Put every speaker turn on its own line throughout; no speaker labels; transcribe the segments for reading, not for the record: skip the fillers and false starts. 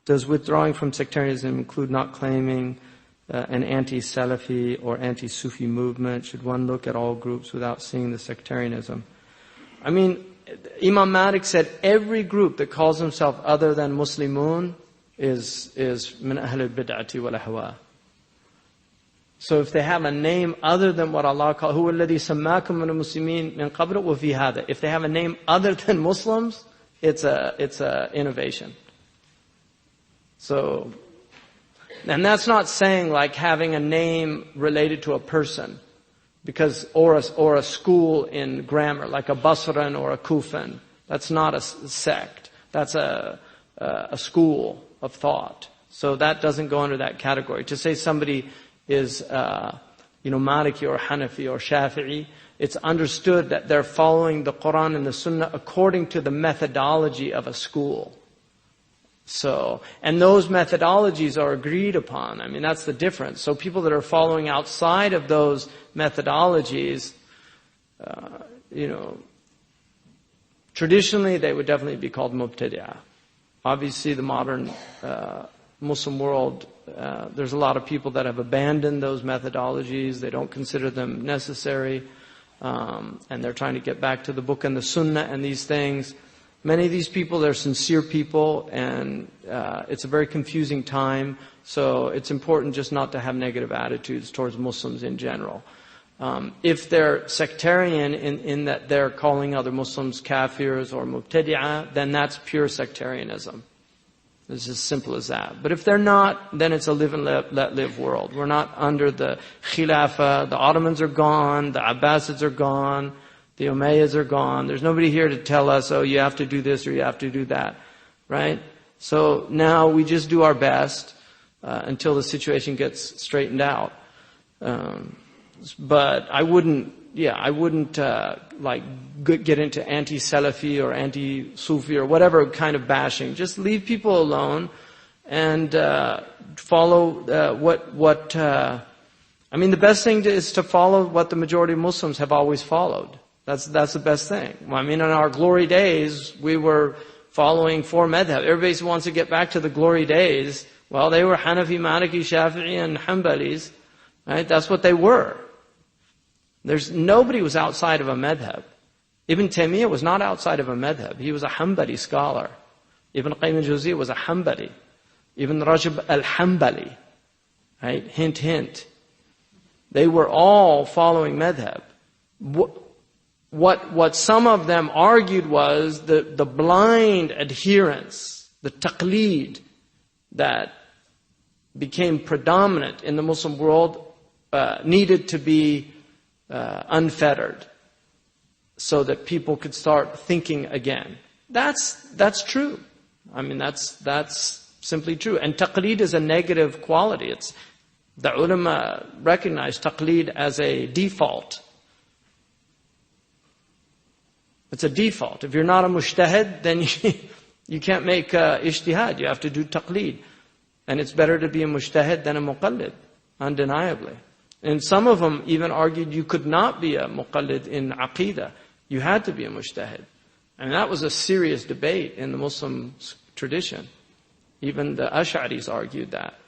Does withdrawing from sectarianism include not claiming an anti-Salafi or anti-Sufi movement? Should one look at all groups without seeing the sectarianism? I mean, Imam Malik said every group that calls himself other than Muslimun is min ahl al-bid'ati wal ahwa. So if they have a name other than what Allah calls, huwa alladhi sammakum min al-muslimin min qabl wa fi hada. If they have a name other than Muslims, it's a innovation. So, and that's not saying like having a name related to a person, because or a school in grammar, like a Basran or a Kufan. That's not a sect. That's a school of thought. So that doesn't go under that category. To say somebody is Maliki or Hanafi or Shafi'i, it's understood that they're following the Quran and the Sunnah according to the methodology of a school. So, and those methodologies are agreed upon. I mean, that's the difference. So people that are following outside of those methodologies, traditionally they would definitely be called mubtadi'ah. Obviously the modern Muslim world, there's a lot of people that have abandoned those methodologies. They don't consider them necessary. And they're trying to get back to the book and the Sunnah and these things. Many of these people, they're sincere people, and it's a very confusing time. So it's important just not to have negative attitudes towards Muslims in general. If they're sectarian in that they're calling other Muslims kafirs or mubtadi'ah, then that's pure sectarianism. It's as simple as that. But if they're not, then it's a live and let live world. We're not under the Khilafah. The Ottomans are gone. The Abbasids are gone. The Umayyads are gone. There's nobody here to tell us, oh, you have to do this or you have to do that. Right? So now we just do our best until the situation gets straightened out. But I wouldn't get into anti-Salafi or anti-Sufi or whatever kind of bashing. Just leave people alone and follow the best thing is to follow what the majority of Muslims have always followed. That's the best thing. Well, I mean, in our glory days, we were following 4 madhab. Everybody wants to get back to the glory days. Well, they were Hanafi, Maliki, Shafi'i, and Hanbalis. Right? That's what they were. Nobody was outside of a madhab. Ibn Taymiyyah was not outside of a madhab. He was a Hanbali scholar. Ibn Qayyim al-Jawziyya was a Hanbali. Ibn Rajab al-Hanbali. Right? Hint, hint. They were all following madhab. What some of them argued was the blind adherence, the taqleed that became predominant in the Muslim world needed to be unfettered so that people could start thinking again. That's true. I mean, that's simply true. And taqleed is a negative quality. The ulama recognize taqleed as a default. It's a default. If you're not a mujtahid, then you can't make ijtihad. You have to do taqleed. And it's better to be a mujtahid than a muqallid, undeniably. And some of them even argued you could not be a muqallid in aqeedah. You had to be a mujtahid. And that was a serious debate in the Muslim tradition. Even the Ash'aris argued that.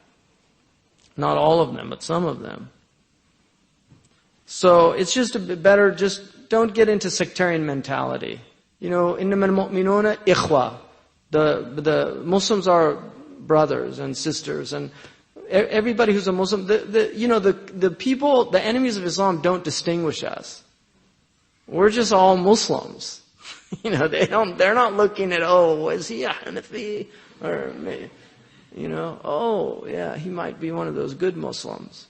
Not all of them, but some of them. So it's just a bit better, just don't get into sectarian mentality. إِنَّمَا الْمُؤْمِنُونَ إِخْوَةٌ. The Muslims are brothers and sisters, and everybody who's a Muslim, the people, the enemies of Islam don't distinguish us. We're just all Muslims. They're not looking at, is he a Hanafi? Or, he might be one of those good Muslims.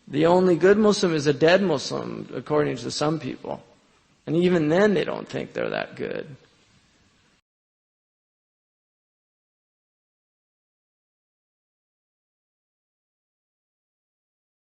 The only good Muslim is a dead Muslim, according to some people. And even then they don't think they're that good.